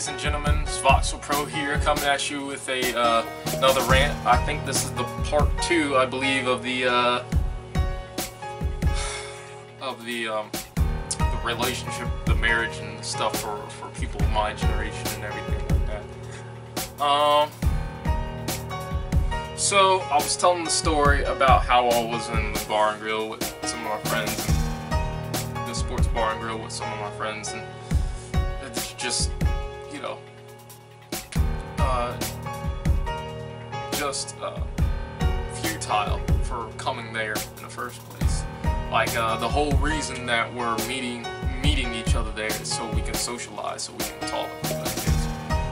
ladies and gentlemen, it's Voxel Pro here, coming at you with another rant. I think this is the part 2, I believe, of the relationship, the marriage, and stuff for people of my generation and everything like that. So I was telling the story about how I was in the bar and grill with some of my friends, the sports bar and grill with some of my friends, and it's just, you know, futile for coming there in the first place. Like, the whole reason that we're meeting each other there is so we can socialize, so we can talk.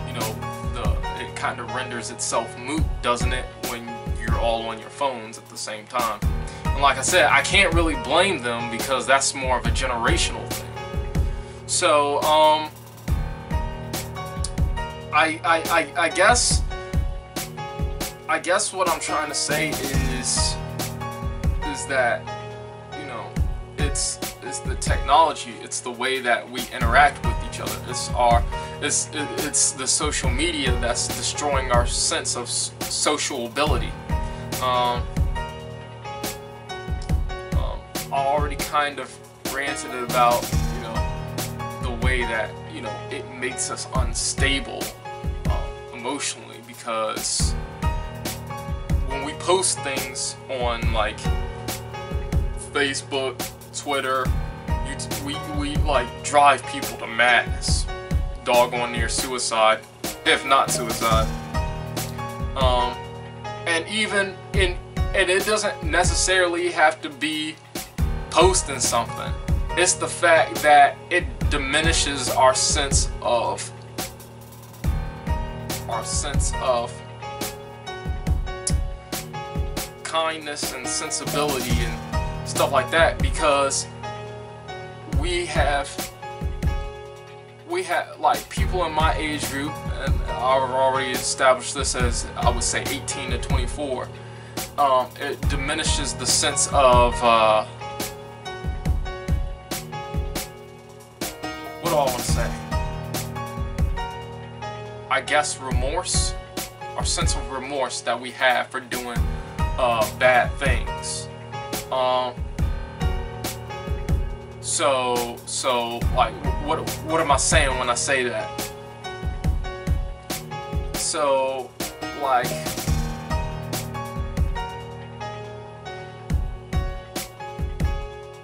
You know, it kind of renders itself moot, doesn't it, when you're all on your phones at the same time. And like I said, I can't really blame them because that's more of a generational thing. So, I guess what I'm trying to say is that, you know, it's the technology, it's the way that we interact with each other, it's the social media that's destroying our sense of sociability. I already kind of ranted about, you know, the way that, you know, it makes us unstable emotionally, because when we post things on like Facebook, Twitter, we like drive people to madness, doggone near suicide, if not suicide. And it doesn't necessarily have to be posting something. It's the fact that it diminishes our sense of kindness and sensibility and stuff like that, because we have like people in my age group, and I've already established this as, I would say, 18 to 24. It diminishes the sense of what do I want to say? I guess remorse, our sense of remorse that we have for doing bad things. So like, what am I saying when I say that? So, like,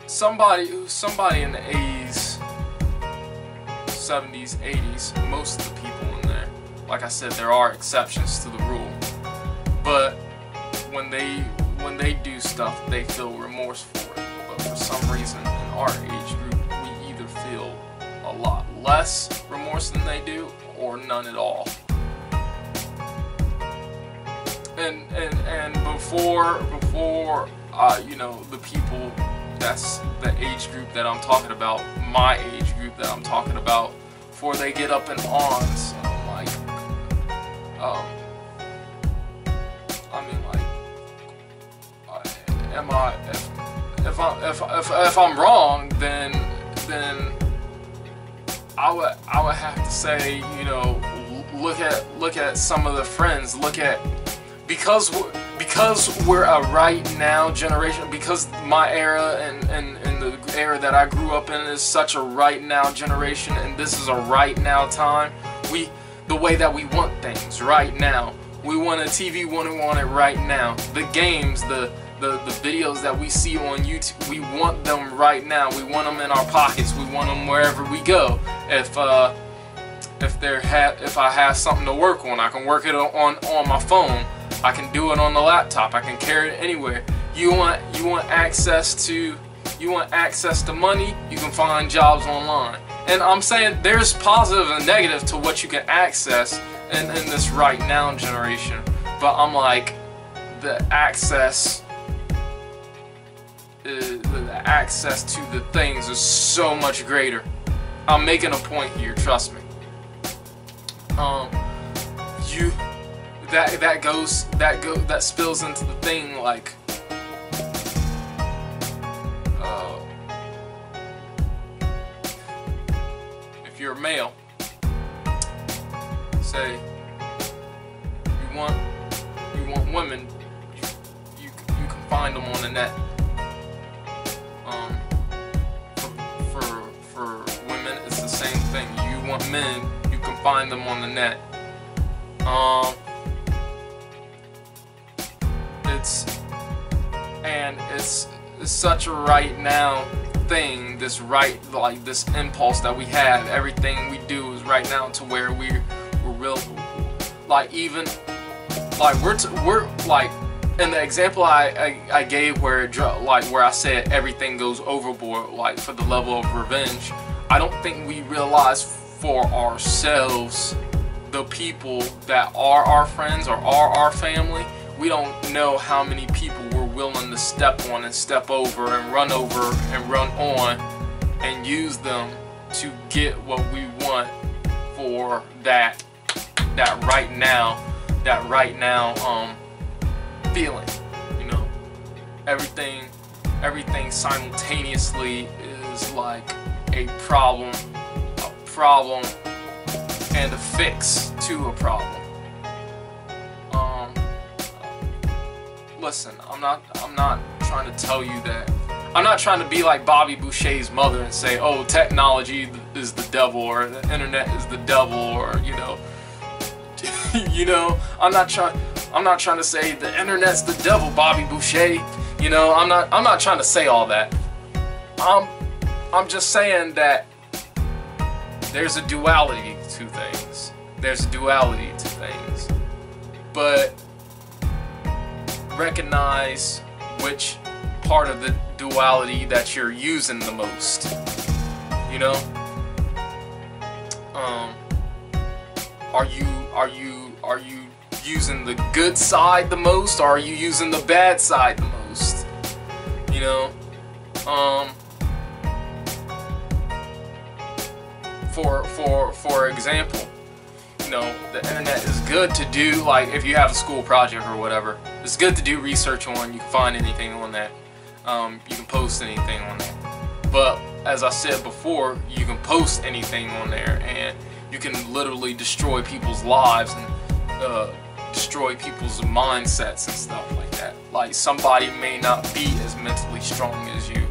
somebody in the 80s, 70s, 80s, most of the people in there, like I said, there are exceptions to the rule, but when they do stuff, they feel remorse for it. But for some reason, in our age group, we either feel a lot less remorse than they do, or none at all. And before you know, the people, that's the age group that I'm talking about, my age group that I'm talking about, before they get up in arms, like, I mean, like, if I'm wrong, then I would have to say, you know, look at some of the friends, because we're a right now generation, because my era and the era that I grew up in is such a right now generation, and this is a right now time. The way that we want things right now. We want a TV, we want it right now. The games, the videos that we see on YouTube, we want them right now. We want them in our pockets. We want them wherever we go. If I have something to work on, I can work it on my phone. I can do it on the laptop. I can carry it anywhere. You want access to money, you can find jobs online. And I'm saying there's positive and negative to what you can access in this right now generation. But I'm like, the access to the things is so much greater. I'm making a point here, trust me. That spills into the thing, like, if you're a male say you want women, you can find them on the net. For women, it's the same thing. You want men, you can find them on the net. It's such a right now thing, this impulse that we have. Everything we do is right now, to where we're real, like, even like we're like in the example I gave, where where I said everything goes overboard, like for the level of revenge. I don't think we realize for ourselves, the people that are our friends or are our family, we don't know how many people we're willing to step on and step over and run on and use them to get what we want for that right now feeling. You know, everything simultaneously is like a problem and a fix to a problem. Listen, I'm not trying to tell you that. I'm not trying to be like Bobby Boucher's mother and say, oh, technology is the devil, or the internet is the devil, or you know, I'm not trying to say the internet's the devil, Bobby Boucher. You know, I'm not trying to say all that. I'm just saying that there's a duality to things. There's a duality to things. But recognize which part of the duality that you're using the most. You know? Are you using the good side the most, or are you using the bad side the most? You know? For example, you know, the internet is good to do, like, if you have a school project or whatever, it's good to do research on. You can find anything on that. You can post anything on that. But as I said before, you can post anything on there, and you can literally destroy people's lives and destroy people's mindsets and stuff like that. Like, somebody may not be as mentally strong as you.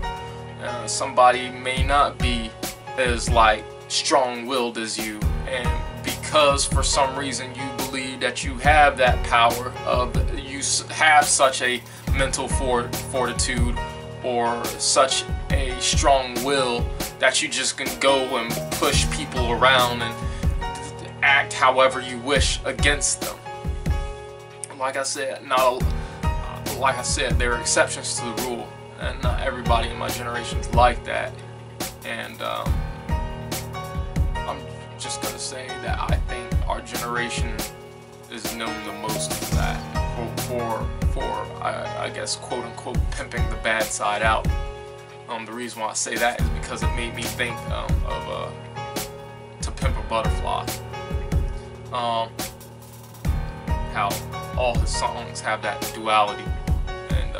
Somebody may not be as, like, strong-willed as you, and because for some reason you believe that you have that power, you have such a mental fortitude or such a strong will, that you just can go and push people around and act however you wish against them. Like I said, there are exceptions to the rule, and not everybody in my generation is like that. And I'm just gonna say that I think our generation is known the most for that, I guess, quote unquote, pimping the bad side out. The reason why I say that is because it made me think of To Pimp a Butterfly. How all his songs have that duality, and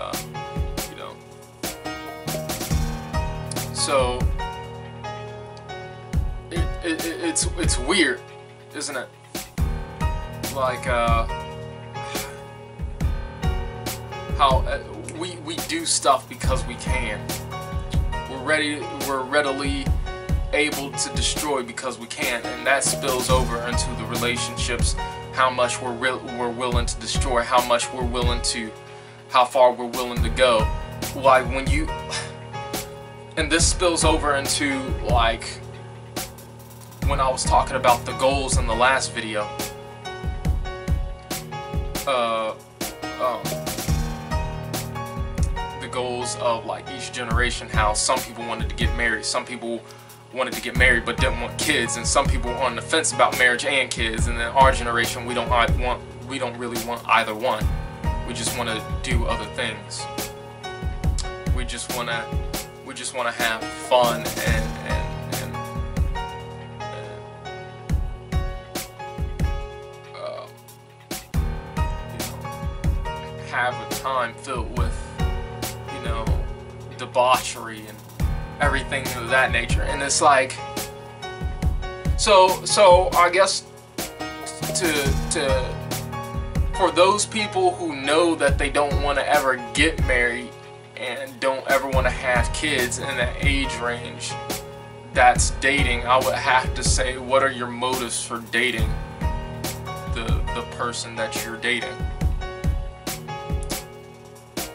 you know, so it's weird, isn't it? Like how we do stuff because we can. We're readily able to destroy because we can, and that spills over into the relationships. How much we're willing to destroy, how far we're willing to go. Like and this spills over into, like, when I was talking about the goals in the last video. The goals of, like, each generation, how some people wanted to get married, some people wanted to get married but didn't want kids, and some people were on the fence about marriage and kids. And then our generation, we don't really want either one. We just want to do other things. We just want to have fun and have a time filled with, you know, debauchery and everything of that nature. And it's like, so I guess for those people who know that they don't want to ever get married and don't ever want to have kids in that age range that's dating, I would have to say, what are your motives for dating the person that you're dating?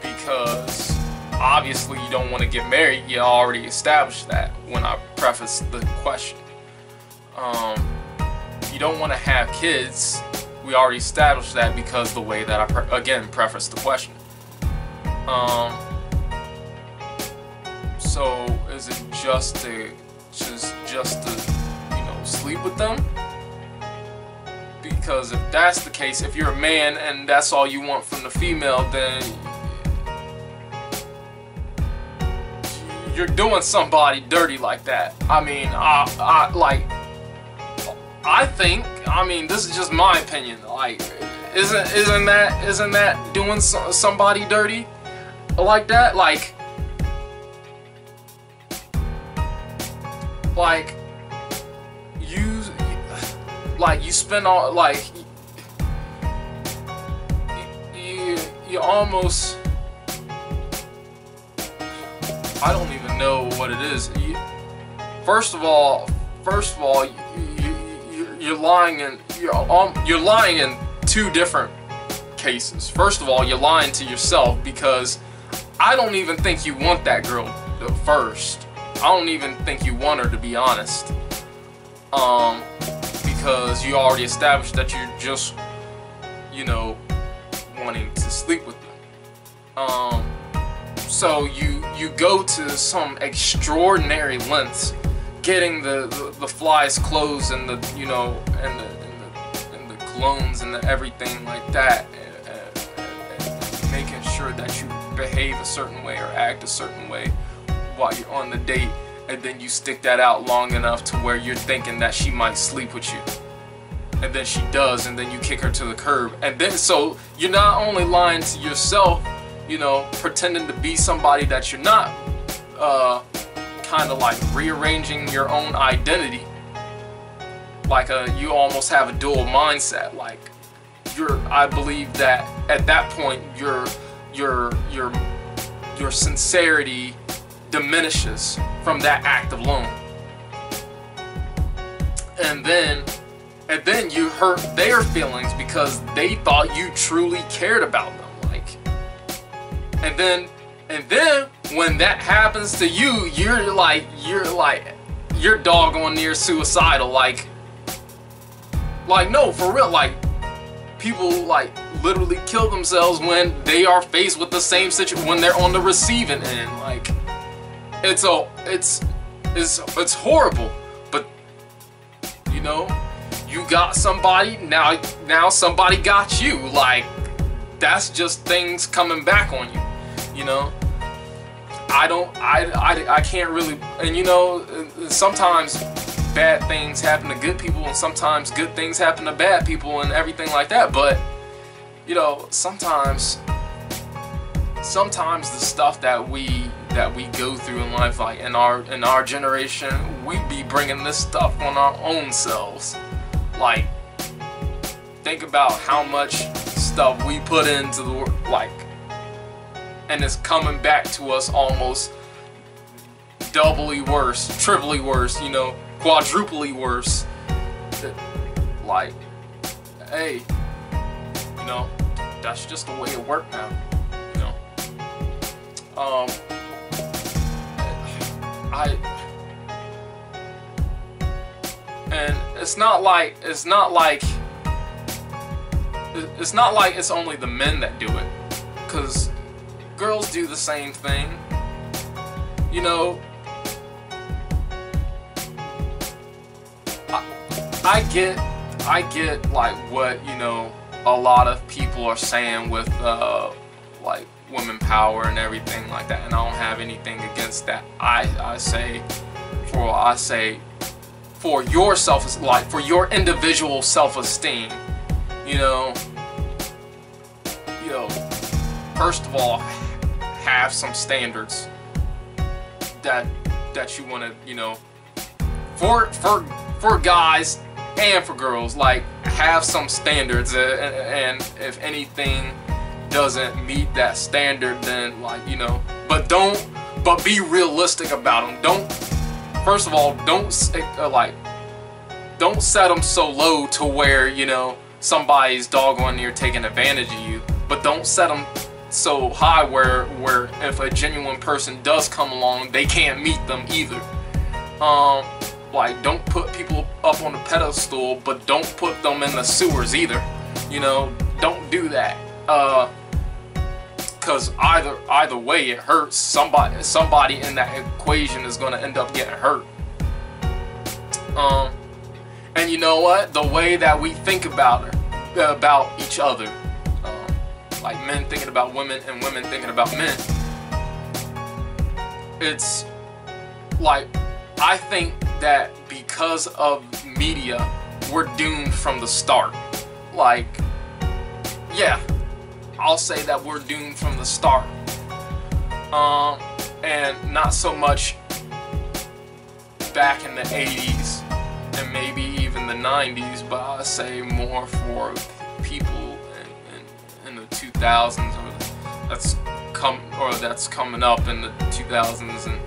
Because obviously you don't want to get married. You already established that when I prefaced the question. You don't want to have kids. We already established that because the way that I again prefaced the question. So is it just to sleep with them? Because if that's the case, if you're a man and that's all you want from the female, then you're doing somebody dirty like that. I mean, I think, this is just my opinion. Like, isn't that doing somebody dirty like that? Like you spend all, like, you almost, I don't even know what it is. First of all, you're lying in two different cases. First of all, you're lying to yourself, because I don't even think you want that girl first. I don't even think you want her, to be honest. Because you already established that you're just, wanting to sleep with them. So you go to some extraordinary lengths, getting the fly's clothes and the and the colognes and the everything like that, and making sure that you behave a certain way or act a certain way while you're on the date, and then you stick that out long enough to where you're thinking that she might sleep with you, and then she does, and then you kick her to the curb. And then so you're not only lying to yourself, pretending to be somebody that you're not, kind of like rearranging your own identity, like you almost have a dual mindset. Like I believe that at that point your sincerity diminishes from that act alone, and then you hurt their feelings because they thought you truly cared about them. Like, and then when that happens to you, you're doggone near suicidal. Like no, for real. Like, people literally kill themselves when they are faced with the same situation, when they're on the receiving end. Like, it's horrible. But you got somebody, now somebody got you. Like, that's just things coming back on you. I can't really, and sometimes bad things happen to good people, and sometimes good things happen to bad people, and everything like that. But sometimes the stuff that we go through in life, like in our generation, we be bringing this stuff on our own selves. Like, think about how much stuff we put into the world, and it's coming back to us almost doubly worse, triply worse, quadruply worse. Like, hey, that's just the way it works now. And it's not like it's only the men that do it, because girls do the same thing. I get like what a lot of people are saying with like women power and everything like that, and I don't have anything against that. I say for your for your individual self-esteem, first of all, have some standards that you want to, for guys and for girls. Like, have some standards, and if anything doesn't meet that standard, then like, you know, but be realistic about them. Don't, first of all, don't set them so low to where, you know, somebody's doggone near taking advantage of you, but don't set them so high where if a genuine person does come along, they can't meet them either. Like, don't put people up on a pedestal, but don't put them in the sewers either. You know, don't do that. Cause either way it hurts. Somebody in that equation is gonna end up getting hurt. And you know what? The way that we think about each other, like men thinking about women and women thinking about men, it's like, I think that because of media, we're doomed from the start. Like, yeah, I'll say that we're doomed from the start. And not so much back in the 80s and maybe even the 90s, but I say more for people in the 2000s, or that's coming up in the 2000s, and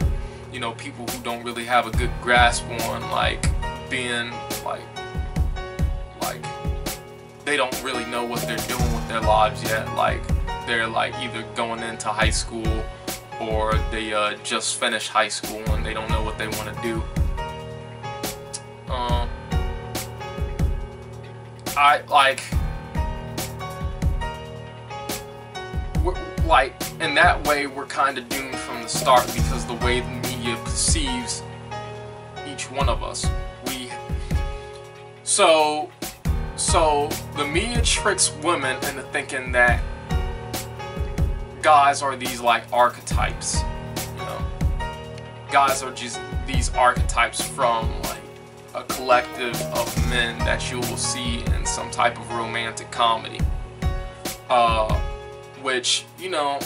you know, people who don't really have a good grasp on like being like they don't really know what they're doing with their lives yet. Like, they're like either going into high school or they just finished high school and they don't know what they want to do. Like in that way, we're kind of doomed from the start, because the way the media perceives each one of us. So the media tricks women into thinking that guys are these like archetypes, you know. Guys are just these archetypes from like a collective of men that you will see in some type of romantic comedy. Which, you know,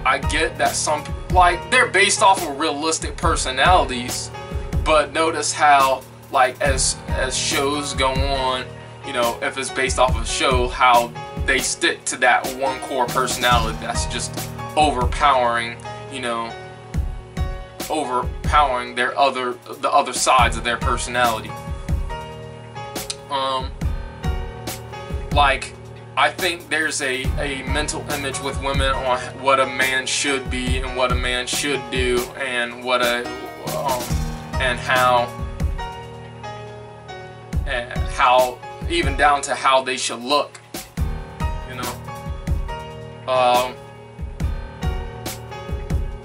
I get that some, like, they're based off of realistic personalities, but notice how, like, as shows go on, you know, if it's based off of a show, how they stick to that one core personality that's just overpowering, you know, overpowering the other sides of their personality. Like, I think there's a mental image with women on what a man should be and what a man should do, and what and how even down to how they should look, you know.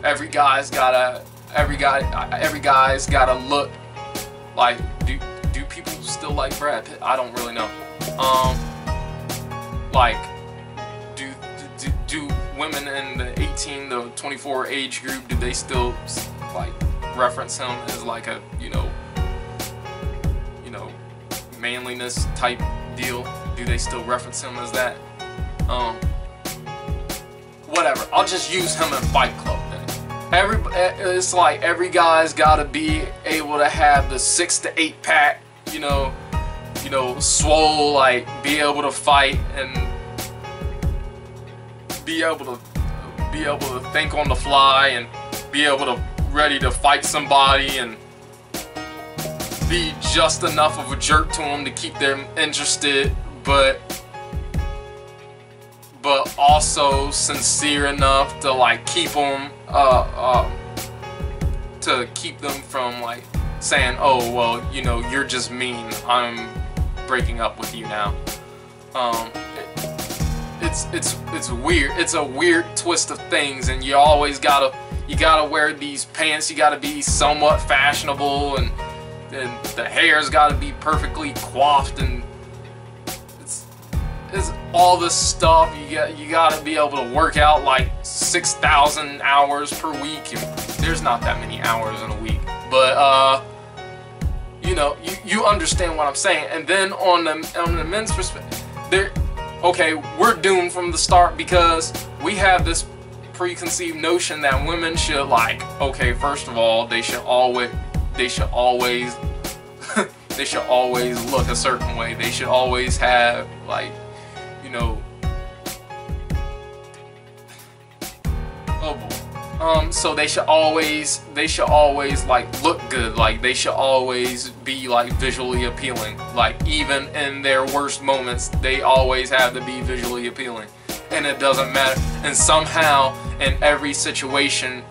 Every guy's gotta look like, do people still like Brad Pitt? I don't really know. Like, do women in the 18 to 24 age group, do they still like reference him as like a, you know, manliness type deal? Do they still reference him as that? Whatever. I'll just use him in Fight Club then. It's like every guy's gotta be able to have the 6 to 8 pack, you know, swole, like be able to fight and be able to think on the fly and be able to ready to fight somebody and be just enough of a jerk to them to keep them interested, but also sincere enough to like keep them to keep them from like saying, oh well, you know, you're just mean, I'm breaking up with you now. It's weird. It's a weird twist of things, and you always gotta wear these pants. You gotta be somewhat fashionable, and the hair's gotta be perfectly coiffed, and it's all this stuff. You gotta be able to work out like 6,000 hours per week, and there's not that many hours in a week, but you know, you understand what I'm saying. And then on the men's perspective, okay, we're doomed from the start because we have this preconceived notion that women should, like, okay, first of all, they should always They should always look a certain way. They should always have, like, you know, oh boy. So they should always like look good. Like, they should always be like visually appealing. Like, even in their worst moments, they always have to be visually appealing. And it doesn't matter. And somehow, in every situation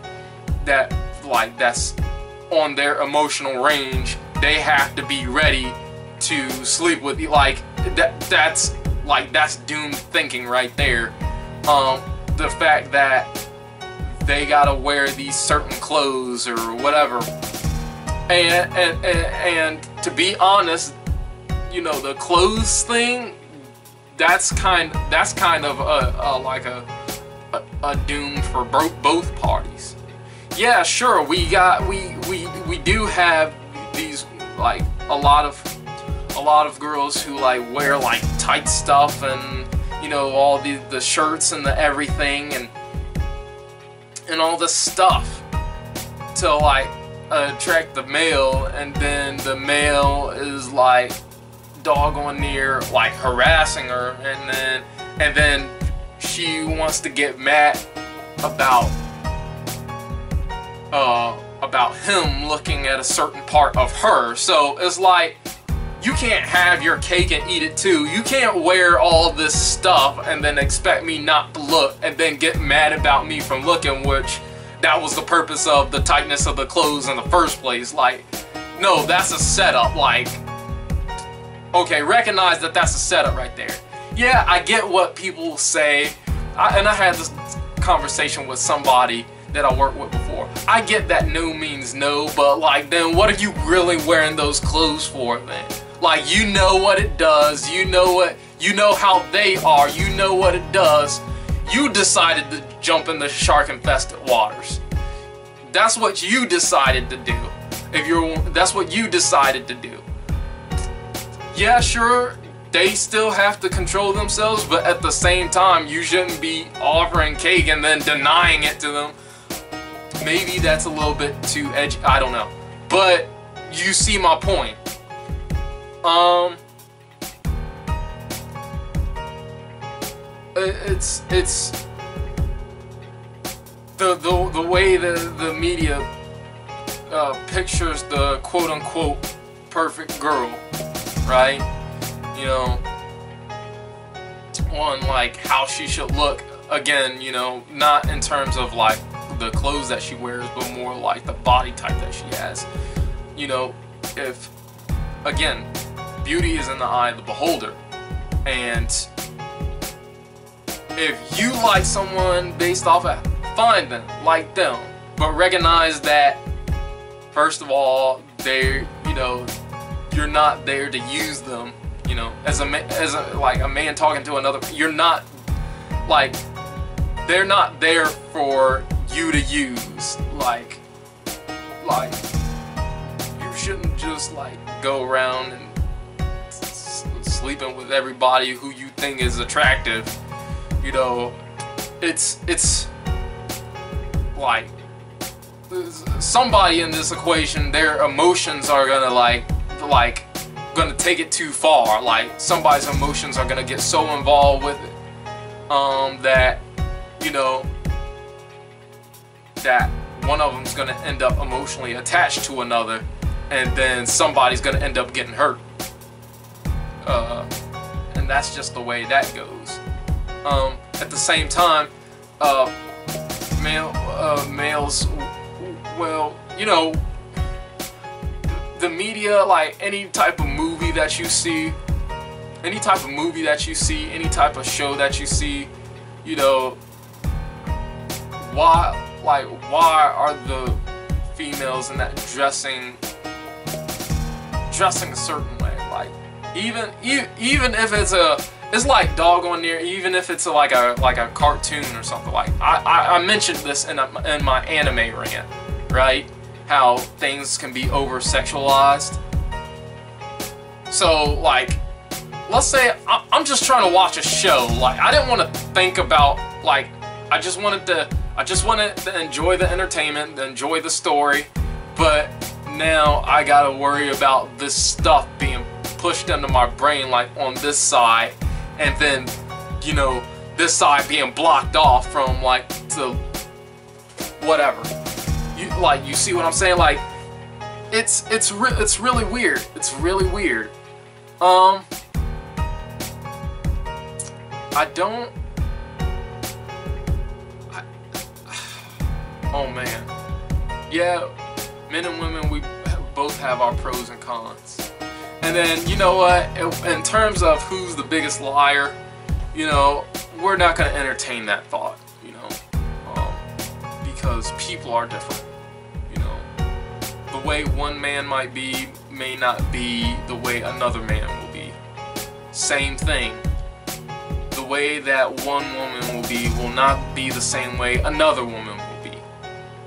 that, like, that's on their emotional range, they have to be ready to sleep with you. Like, that's doomed thinking right there. The fact that they gotta wear these certain clothes or whatever, and to be honest, you know, the clothes thing, that's kind of a doom for both parties. Yeah, sure, we do have these, like, a lot of girls who like wear like tight stuff, and you know, all the shirts and the everything and all this stuff to like attract the male, and then the male is like doggone near like harassing her, and then she wants to get mad about him looking at a certain part of her. So it's like, you can't have your cake and eat it too. You can't wear all this stuff and then expect me not to look, and then get mad about me from looking, which that was the purpose of the tightness of the clothes in the first place. Like, no, that's a setup. Like, okay, recognize that that's a setup right there. Yeah, I get what people say, and I had this conversation with somebody that I worked with before. I get that no means no, but like, then what are you really wearing those clothes for then? Like, you know what it does, you know how they are, you know what it does. You decided to jump in the shark-infested waters. That's what you decided to do. That's what you decided to do. Yeah, sure, they still have to control themselves, but at the same time, you shouldn't be offering cake and then denying it to them. Maybe that's a little bit too edgy, I don't know. But you see my point. It's the way the media pictures the quote-unquote perfect girl, right? You know, on like how she should look. Again, you know, not in terms of like the clothes that she wears, but more like the body type that she has. You know, if, again, beauty is in the eye of the beholder, and if you like someone based off of, fine then, like them, but recognize that, first of all, you know, you're not there to use them. You know, as a man talking to another, you're not, like, they're not there for you to use. Like you shouldn't just like go around and sleeping with everybody who you think is attractive. You know, it's like somebody in this equation, their emotions are gonna gonna take it too far. Like, somebody's emotions are gonna get so involved with it that, you know, that one of them's gonna end up emotionally attached to another, and then somebody's gonna end up getting hurt. And that's just the way that goes. At the same time, males, well, you know, the media, like any type of movie that you see, any type of show that you see, you know, why are the females in that dressing a certain way? Like, even if it's like doggone near, even if it's like a cartoon or something. Like, I mentioned this in my anime rant, right? How things can be over sexualized. So, like, let's say I'm just trying to watch a show. Like, I didn't want to think about, like, I just wanted to enjoy the entertainment, enjoy the story. But now I gotta worry about this stuff being pushed into my brain, like on this side, and then, you know, this side being blocked off from like to whatever. You see what I'm saying? Like, it's really weird. It's really weird. Oh man. Yeah, men and women, we both have our pros and cons. And then, you know what, in terms of who's the biggest liar, you know, we're not going to entertain that thought, you know, because people are different, you know. The way one man might be may not be the way another man will be. Same thing. The way that one woman will not be the same way another woman will be.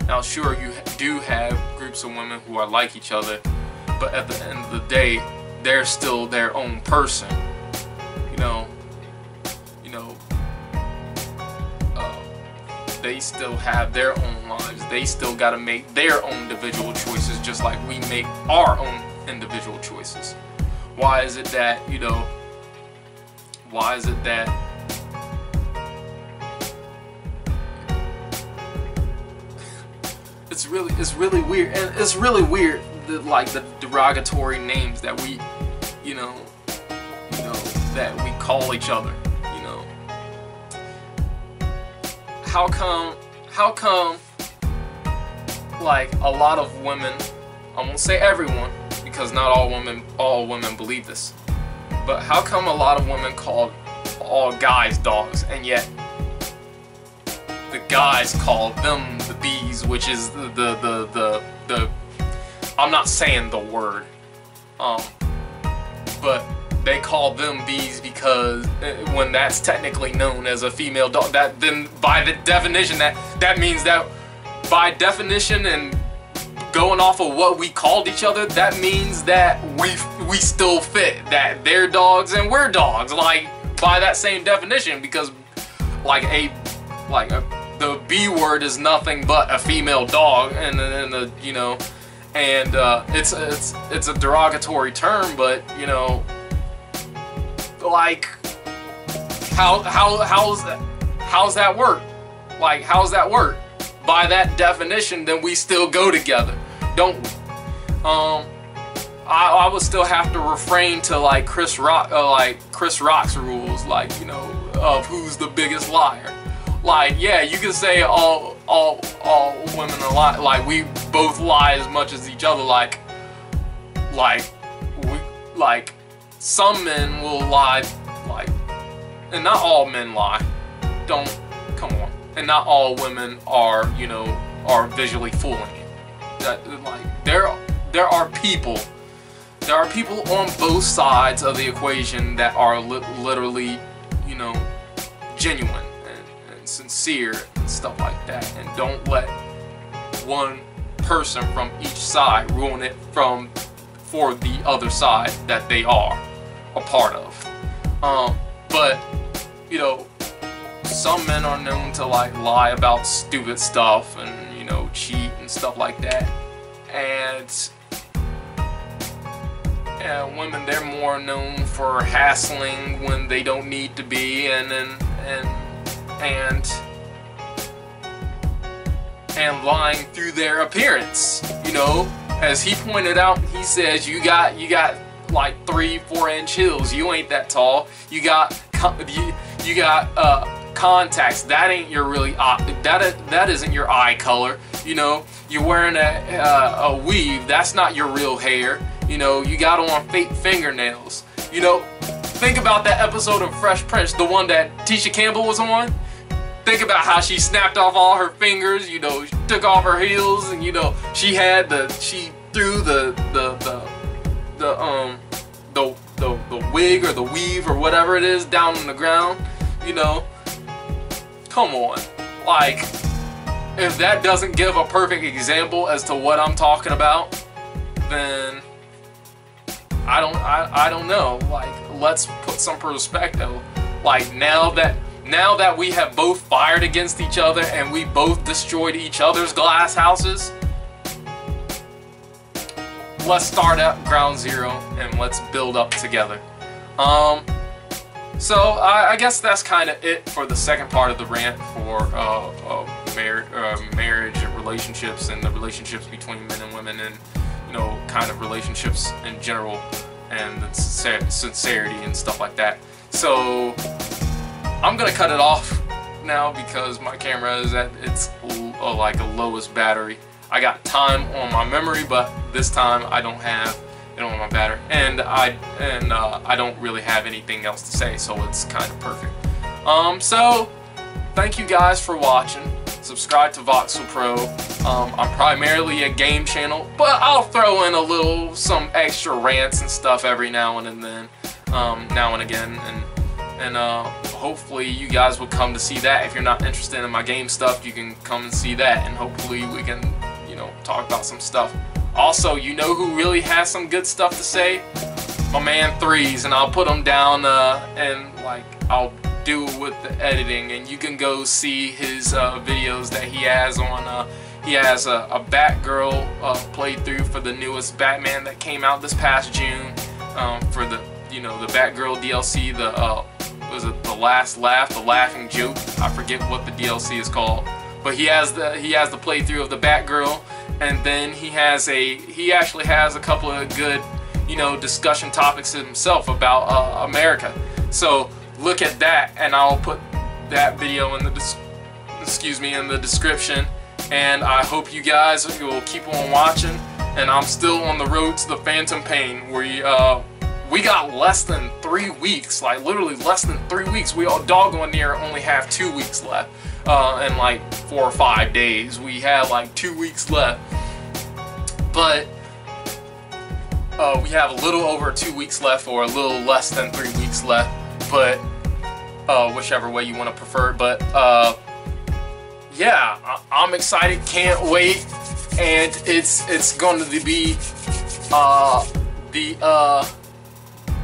Now, sure, you do have groups of women who are like each other, but at the end of the day, they're still their own person, you know. They still have their own lives. They still got to make their own individual choices, just like we make our own individual choices. Why is it that, you know, why is it that it's really weird, and it's really weird that, like, the derogatory names that we, you know, that we call each other, you know. How come, like, a lot of women, I won't say everyone, because not all women believe this, but how come a lot of women call all guys dogs, and yet the guys call them the bees, which is the I'm not saying the word, but they call them bees because when that's technically known as a female dog, that then by the definition that means that by definition and going off of what we called each other, that means that we still fit, that they're dogs and we're dogs, like, by that same definition, because the B word is nothing but a female dog, and the, you know, and it's a derogatory term, but, you know, like, how's that work? Like, how's that work? By that definition, then we still go together, don't we? I would still have to refrain to, like, Chris Rock's rules, like, you know, of who's the biggest liar. Like, yeah, you can say all women are lie, like, we both lie as much as each other, like some men will lie, like, and not all men lie. Come on. And not all women are, you know, are visually fooling you. That, like, there are people on both sides of the equation that are literally, you know, genuine and sincere and stuff like that, and don't let one person from each side ruin it for the other side that they are a part of. But, you know, some men are known to, like, lie about stupid stuff and, you know, cheat and stuff like that, and women, they're more known for hassling when they don't need to be, and lying through their appearance. You know, as he pointed out, he says, you got like 3-4 inch heels. You ain't that tall. You got contacts. That ain't your really that isn't your eye color. You know, you're wearing a weave. That's not your real hair. You know, you got on fake fingernails. You know, think about that episode of Fresh Prince, the one that Tisha Campbell was on. Think about how she snapped off all her fingers, you know, she took off her heels, and, you know, she threw the wig or the weave or whatever it is down on the ground, you know. Come on. Like, if that doesn't give a perfect example as to what I'm talking about, then I don't know. Like, let's put some perspective. Like, now that we have both fired against each other and we both destroyed each other's glass houses, let's start at ground zero and let's build up together. So I guess that's kind of it for the second part of the rant for marriage and relationships, and the relationships between men and women, and you know, kind of relationships in general, and the sincerity and stuff like that. So I'm gonna cut it off now because my camera is at its like a lowest battery. I got time on my memory, but this time I don't have it on my battery, and I don't really have anything else to say, so it's kind of perfect. So thank you guys for watching. Subscribe to Voxel Pro. I'm primarily a game channel, but I'll throw in some extra rants and stuff every now and then, now and again, and hopefully you guys will come to see that. If you're not interested in my game stuff, you can come and see that, and hopefully we can, you know, talk about some stuff. Also, you know who really has some good stuff to say? My man Threes, and I'll put him down and like I'll do it with the editing, and you can go see his videos that he has on. He has a Batgirl playthrough for the newest Batman that came out this past June, for the, you know, the Batgirl DLC. Was it The Last Laugh, The Laughing Joke? I forget what the DLC is called, but he has the playthrough of the Batgirl, and then he actually has a couple of good, you know, discussion topics himself about America. So look at that, and I'll put that video in the description. And I hope you guys will keep on watching. And I'm still on the road to the Phantom Pain. We got less than 3 weeks, like literally less than 3 weeks. We all doggone near only have 2 weeks left, and like 4 or 5 days. We have like 2 weeks left, but we have a little over 2 weeks left, or a little less than 3 weeks left, but whichever way you want to prefer. But yeah, I'm excited, can't wait, and it's going to be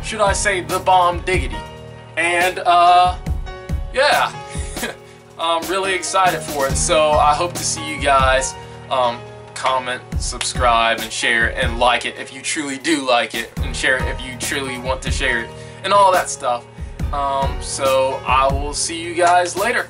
should I say, the bomb diggity. And yeah, I'm really excited for it. So I hope to see you guys. Comment, subscribe, and share, and like it if you truly do like it, and share it if you truly want to share it, and all that stuff. So I will see you guys later.